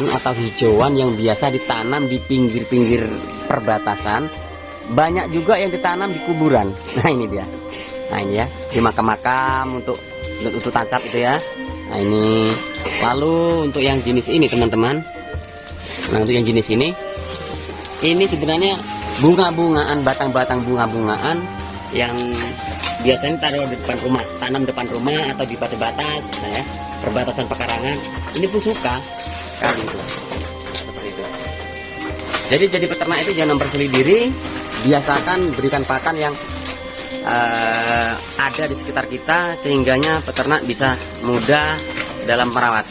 atau hijauan yang biasa ditanam di pinggir-pinggir perbatasan, banyak juga yang ditanam di kuburan. Nah ini dia, nah ini ya, di makam-makam untuk tancap itu ya. Nah ini, lalu untuk yang jenis ini teman-teman, nah untuk yang jenis ini sebenarnya bunga-bungaan, batang-batang bunga-bungaan yang biasanya taruh di depan rumah, tanam depan rumah atau di batas-batas, nah ya, perbatasan pekarangan. Ini pun suka kali itu, seperti itu. Jadi peternak itu jangan mempersulit diri, biasakan berikan pakan yang ada di sekitar kita, sehingganya peternak bisa mudah dalam merawat.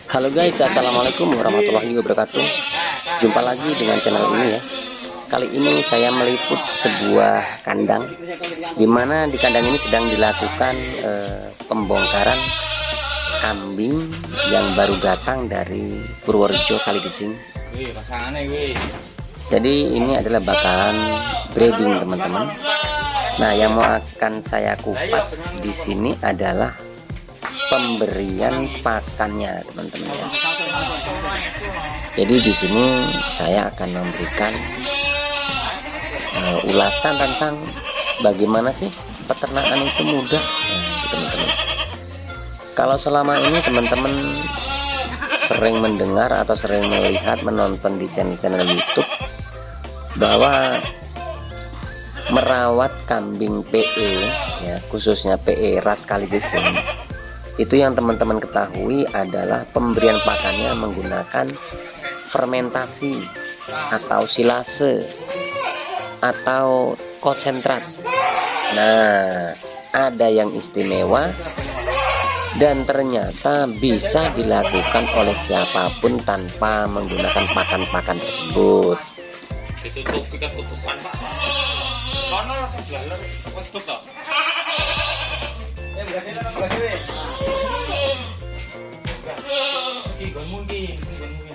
Halo guys, assalamualaikum warahmatullahi wabarakatuh. Jumpa lagi dengan channel ini ya. Kali ini saya meliput sebuah kandang, dimana di kandang ini sedang dilakukan pembongkaran kambing yang baru datang dari Purworejo Kaligesing. Jadi ini adalah bakalan breeding teman-teman. Nah, yang mau akan saya kupas di sini adalah pemberian pakannya teman-teman ya. Jadi di sini saya akan memberikan ulasan tentang bagaimana sih peternakan itu mudah. Nah, teman-teman, kalau selama ini teman-teman sering mendengar atau sering melihat, menonton di channel YouTube bahwa merawat kambing PE ya, khususnya PE ras Kaligesing, itu yang teman-teman ketahui adalah pemberian pakannya menggunakan fermentasi atau silase atau konsentrat. Nah, ada yang istimewa dan ternyata bisa dilakukan oleh siapapun tanpa menggunakan pakan-pakan tersebut. Ditutup pikat tutupan Pak. Kono langsung blaler wis tutup. Berarti ana lagi weh. Iki gonmu iki, gonmu ini.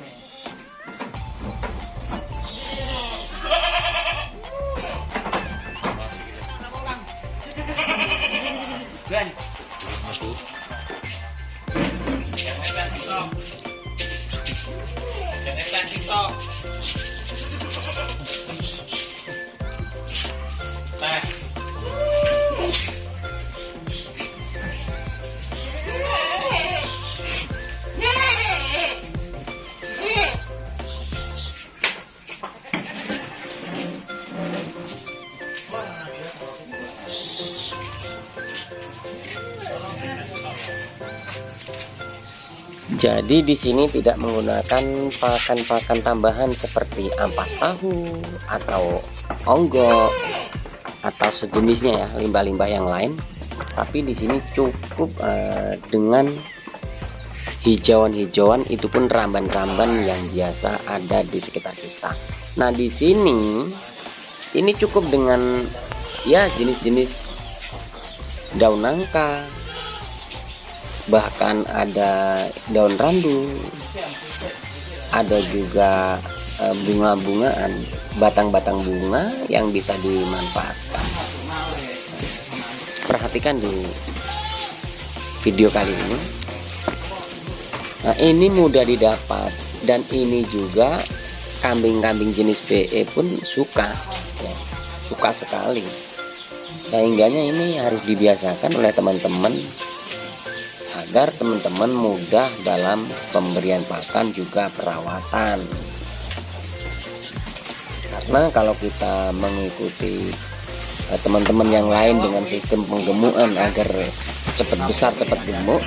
Gan. Masuk. Jangan TikTok. Jangan TikTok. Teh. Jadi di sini tidak menggunakan pakan-pakan tambahan seperti ampas tahu atau onggok atau sejenisnya ya, limbah-limbah yang lain. Tapi di sini cukup dengan hijauan-hijauan, itu pun ramban-ramban yang biasa ada di sekitar kita. Nah, di sini ini cukup dengan ya jenis-jenis daun nangka, bahkan ada daun randu, ada juga bunga-bungaan, batang-batang bunga yang bisa dimanfaatkan. Perhatikan di video kali ini. Nah, ini mudah didapat dan ini juga kambing-kambing jenis PE pun suka ya, suka sekali. Sehingganya ini harus dibiasakan oleh teman-teman agar teman-teman mudah dalam pemberian pakan juga perawatan. Karena kalau kita mengikuti teman-teman yang lain dengan sistem penggemukan agar cepat besar cepat gemuk,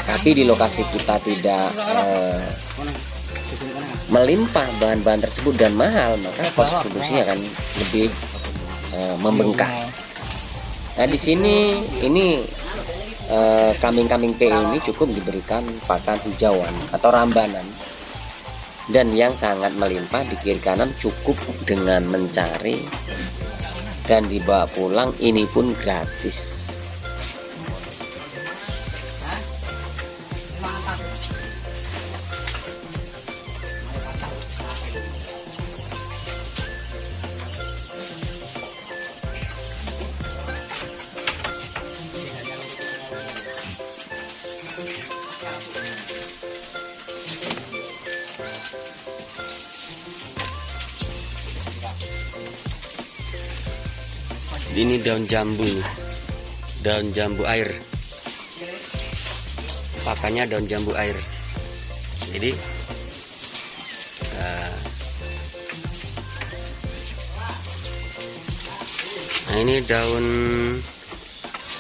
tapi di lokasi kita tidak melimpah bahan-bahan tersebut dan mahal, maka kos produksinya akan lebih membengkak. Nah, di sini ini kambing-kambing PE ini cukup diberikan pakan hijauan atau rambanan, dan yang sangat melimpah di kiri kanan cukup dengan mencari dan dibawa pulang, ini pun gratis. Ini daun jambu nih. Daun jambu air. Pakannya daun jambu air. Jadi nah ini daun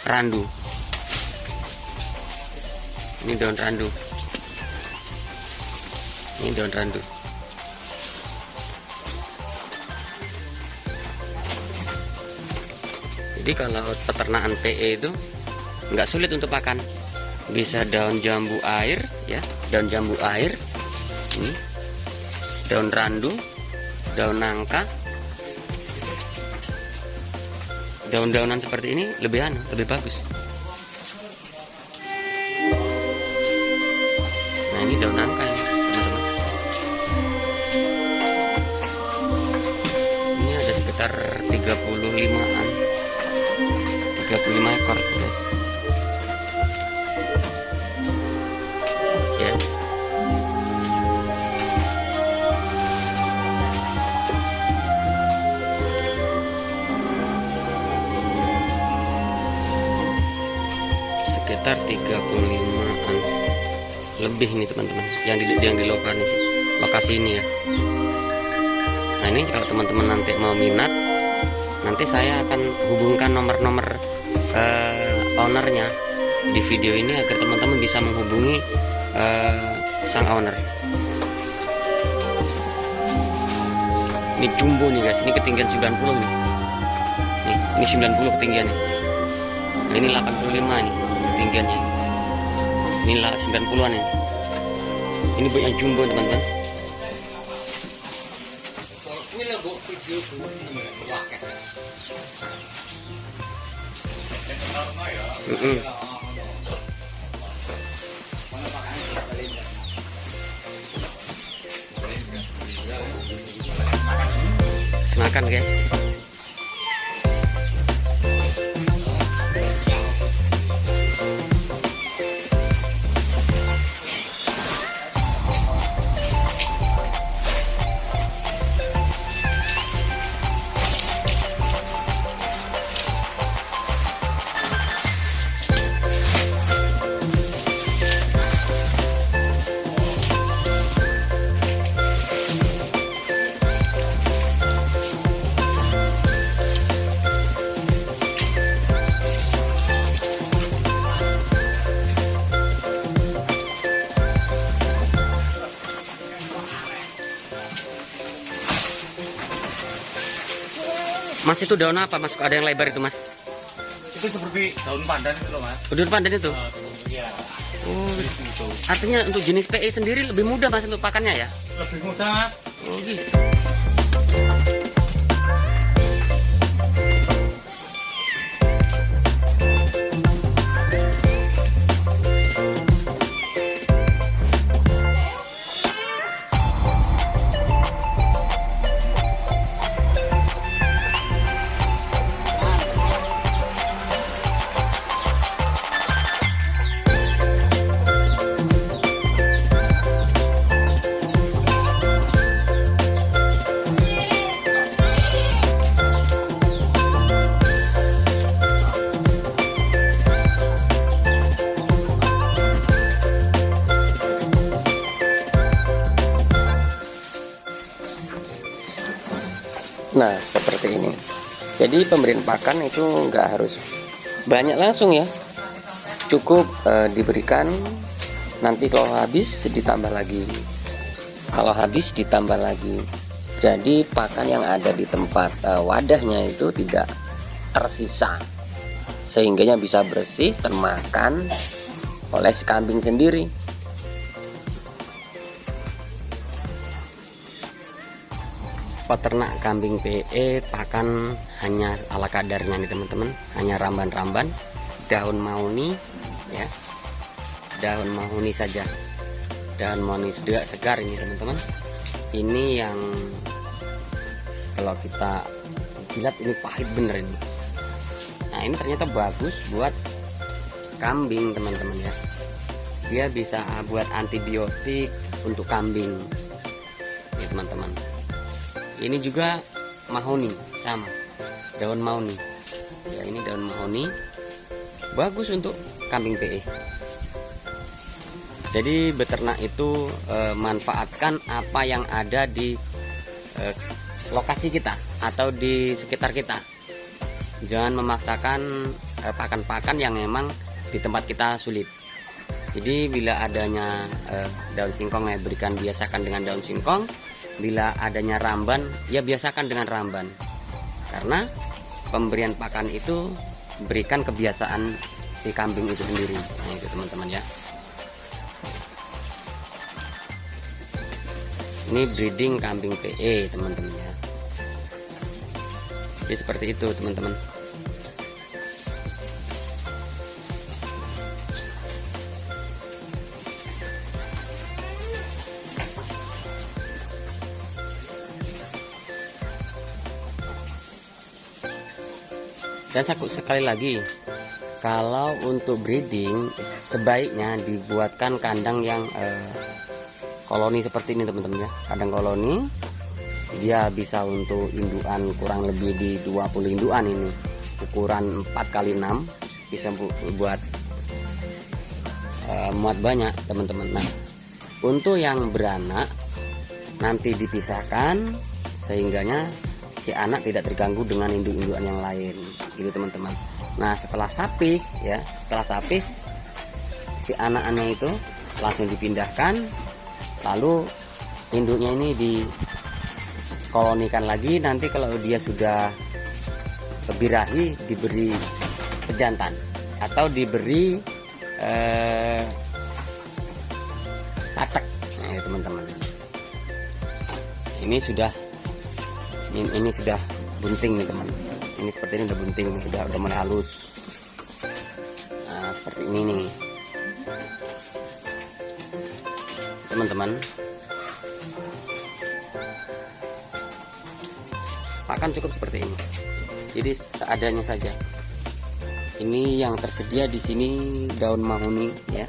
randu. Ini daun randu. Ini daun randu. Jadi kalau peternakan PE itu nggak sulit untuk pakan. Bisa daun jambu air, ya, daun jambu air, ini, daun randu, daun nangka, daun-daunan seperti ini lebih bagus. Nah ini daun nangka ini, teman-teman. Ini ada sekitar 35-an. 35 ekor guys ya. Sekitar 35-an lebih nih teman-teman yang di lokasi ini ya. Nah ini kalau teman-teman nanti mau minat, nanti saya akan hubungkan nomor-nomor ownernya di video ini agar teman-teman bisa menghubungi sang owner. Ini jumbo nih guys, ini ketinggian 90 nih. Ini 90 ketinggiannya. Nah, ini 85 nih ketinggiannya. Ini 90-an ini. Ini banyak jumbo teman-teman. Makan guys. Mas itu daun apa mas? Ada yang lebar itu mas? Itu seperti daun pandan itu loh mas. Daun pandan itu? Iya. Oh, gitu. Artinya untuk jenis PE sendiri lebih mudah mas untuk pakannya ya? Lebih mudah mas. Oh gitu. Nah seperti ini. Jadi pemberian pakan itu nggak harus banyak langsung ya, cukup diberikan, nanti kalau habis ditambah lagi, kalau habis ditambah lagi. Jadi pakan yang ada di tempat wadahnya itu tidak tersisa, sehingganya bisa bersih termakan oleh si kambing sendiri. Peternak kambing PE pakan hanya ala kadarnya nih teman-teman, hanya ramban-ramban, daun mahoni ya, daun mahoni saja, daun mahoni segar ini teman-teman. Ini yang kalau kita jilat ini pahit bener ini. Nah ini ternyata bagus buat kambing teman-teman ya, dia bisa buat antibiotik untuk kambing ini teman-teman. Ini juga mahoni sama, daun mahoni. Ya, ini daun mahoni bagus untuk kambing PE. Jadi beternak itu manfaatkan apa yang ada di lokasi kita atau di sekitar kita. Jangan memaksakan pakan-pakan yang memang di tempat kita sulit. Jadi bila adanya daun singkong, ya berikan, biasakan dengan daun singkong. Bila adanya ramban, ya biasakan dengan ramban. Karena pemberian pakan itu berikan kebiasaan si kambing itu sendiri. Nah, itu teman-teman ya. Ini breeding kambing PE teman-teman ya. Jadi seperti itu teman-teman. Dan sekali lagi, kalau untuk breeding sebaiknya dibuatkan kandang yang koloni seperti ini teman-teman ya. Kandang koloni, dia bisa untuk indukan kurang lebih di 20 indukan ini. Ukuran 4x6 bisa buat muat banyak teman-teman. Nah, untuk yang beranak nanti dipisahkan sehingganya si anak tidak terganggu dengan induk-indukan yang lain gitu teman-teman. Nah, setelah sapi ya, si anak-anak itu langsung dipindahkan, lalu induknya ini dikolonikan lagi. Nanti kalau dia sudah birahi diberi pejantan atau diberi pacak. Nah, ya teman-teman, ini sudah bunting nih teman. Ini seperti ini udah bunting, udah mulai halus. Nah, seperti ini nih teman-teman. Pakan cukup seperti ini. Jadi seadanya saja. Ini yang tersedia di sini daun mahoni ya.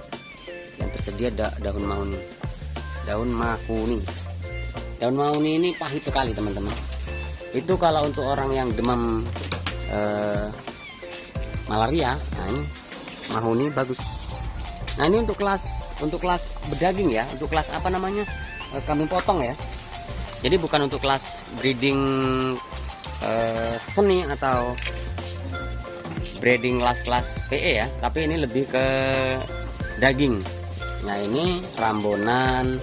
Yang tersedia daun mahoni. Daun mahoni. Daun mahoni ini pahit sekali teman-teman. Itu kalau untuk orang yang demam malaria, nah ini mahoni bagus. Nah, ini untuk kelas berdaging ya, untuk kelas apa namanya, kambing potong ya. Jadi bukan untuk kelas breeding seni atau breeding kelas PE ya, tapi ini lebih ke daging. Nah, ini Rambonan,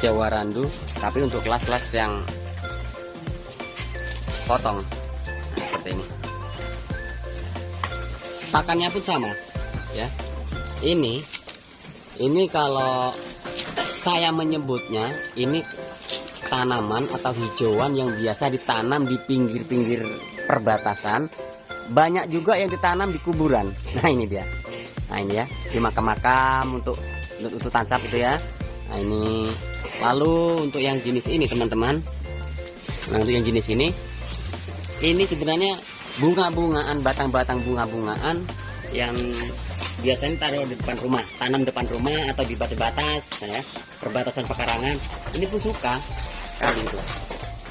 Jawa Randu, tapi untuk kelas-kelas yang potong seperti ini. Pakannya pun sama ya. Ini kalau saya menyebutnya, ini tanaman atau hijauan yang biasa ditanam di pinggir-pinggir perbatasan. Banyak juga yang ditanam di kuburan. Nah, ini dia. Nah, ini ya, di makam-makam untuk tancap itu ya. Nah, ini. Lalu untuk yang jenis ini teman-teman. Nah, untuk yang jenis ini sebenarnya bunga-bungaan, batang-batang bunga-bungaan yang biasanya taruh di depan rumah, tanam depan rumah atau di batas-batas ya, perbatasan pekarangan. Ini pun suka kali itu.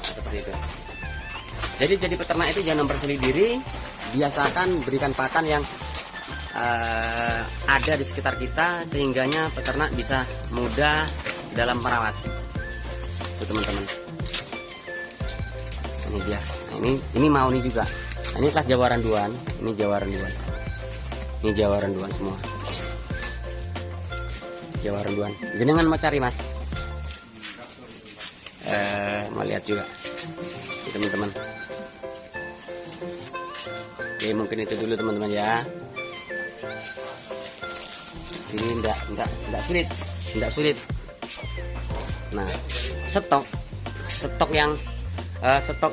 Seperti itu. Jadi peternak itu jangan mempersulit diri, biasakan berikan pakan yang ada di sekitar kita, sehingganya peternak bisa mudah dalam merawat. Itu teman-teman. Ini dia. Nah, ini mahoni juga. Nah, ini kelas Jawa Randuan, ini Jawa Randuan. Ini Jawa Randuan semua. Jawa Randuan. Jenengan mau cari, Mas? Mau lihat juga. Ini, teman-teman. Oke, mungkin itu dulu teman-teman ya. Ini enggak sulit. Nah, stok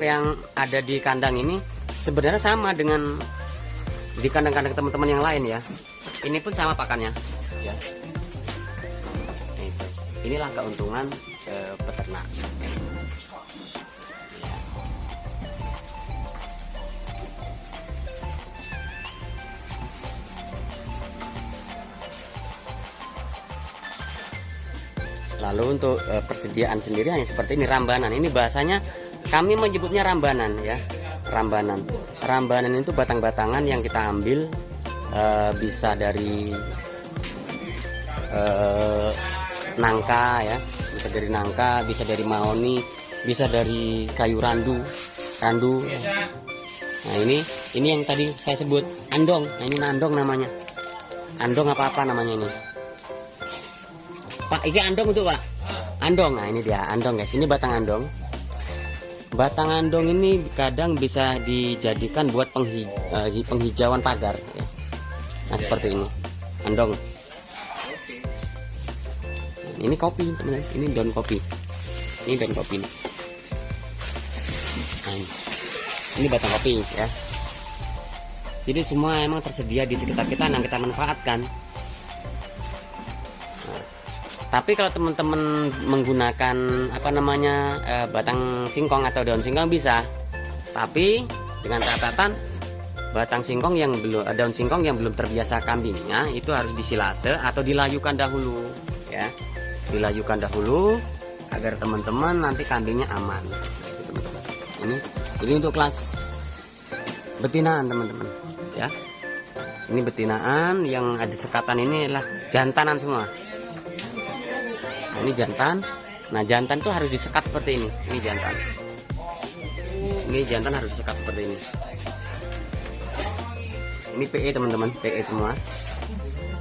yang ada di kandang ini sebenarnya sama dengan di kandang-kandang teman-teman yang lain ya. Ini pun sama pakannya ya. Nah, inilah keuntungan peternak. Lalu untuk persediaan sendiri hanya seperti ini, rambanan. Ini bahasanya kami menyebutnya rambanan ya. Rambanan. Rambanan itu batang-batangan yang kita ambil bisa dari nangka ya, bisa dari nangka, bisa dari mahoni, bisa dari kayu randu. Nah ini yang tadi saya sebut andong. Nah ini nandong namanya. Andong apa namanya ini? Pak, ini andong untuk Pak. Andong. Nah ini dia andong guys. Ini batang andong. Batang andong ini kadang bisa dijadikan buat penghijauan pagar ya. Nah seperti ini andong. Nah, ini kopi teman-teman. Ini daun kopi. Ini daun kopi. Nah, ini batang kopi ya. Jadi semua emang tersedia di sekitar kita yang kita manfaatkan. Nah, tapi kalau teman-teman menggunakan batang singkong atau daun singkong bisa. Tapi dengan catatan batang singkong yang belum, daun singkong yang belum terbiasa kambingnya itu harus disilase atau dilayukan dahulu ya. Dilayukan dahulu agar teman-teman nanti kambingnya aman. Ini untuk kelas betinaan teman-teman ya. Ini betinaan yang ada sekatan, ini adalah jantanan semua. Nah, ini jantan. Nah jantan tuh harus disekat seperti ini. Ini jantan. Ini jantan harus disekat seperti ini. Ini PE teman-teman, PE semua.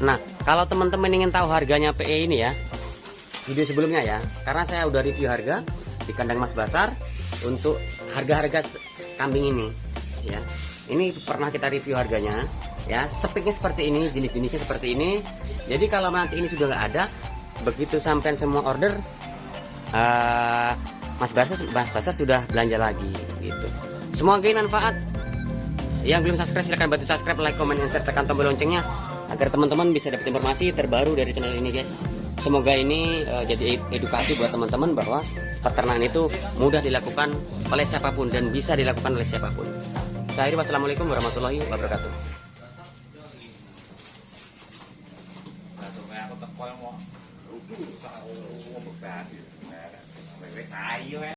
Nah kalau teman-teman ingin tahu harganya PE ini ya, video sebelumnya ya, karena saya udah review harga di kandang Mas Basar untuk harga-harga kambing ini ya. Ini pernah kita review harganya ya. Speknya seperti ini, jenis-jenisnya seperti ini. Jadi kalau nanti ini sudah nggak ada, begitu sampai semua order, Mas Basar sudah belanja lagi gitu. Semoga ini manfaat. Yang belum subscribe silahkan bantu subscribe, like, comment, dan share, tekan tombol loncengnya agar teman-teman bisa dapat informasi terbaru dari channel ini guys. Semoga ini jadi edukasi buat teman-teman bahwa peternakan itu mudah dilakukan oleh siapapun dan bisa dilakukan oleh siapapun. Saya akhiri, wassalamualaikum warahmatullahi wabarakatuh. Saya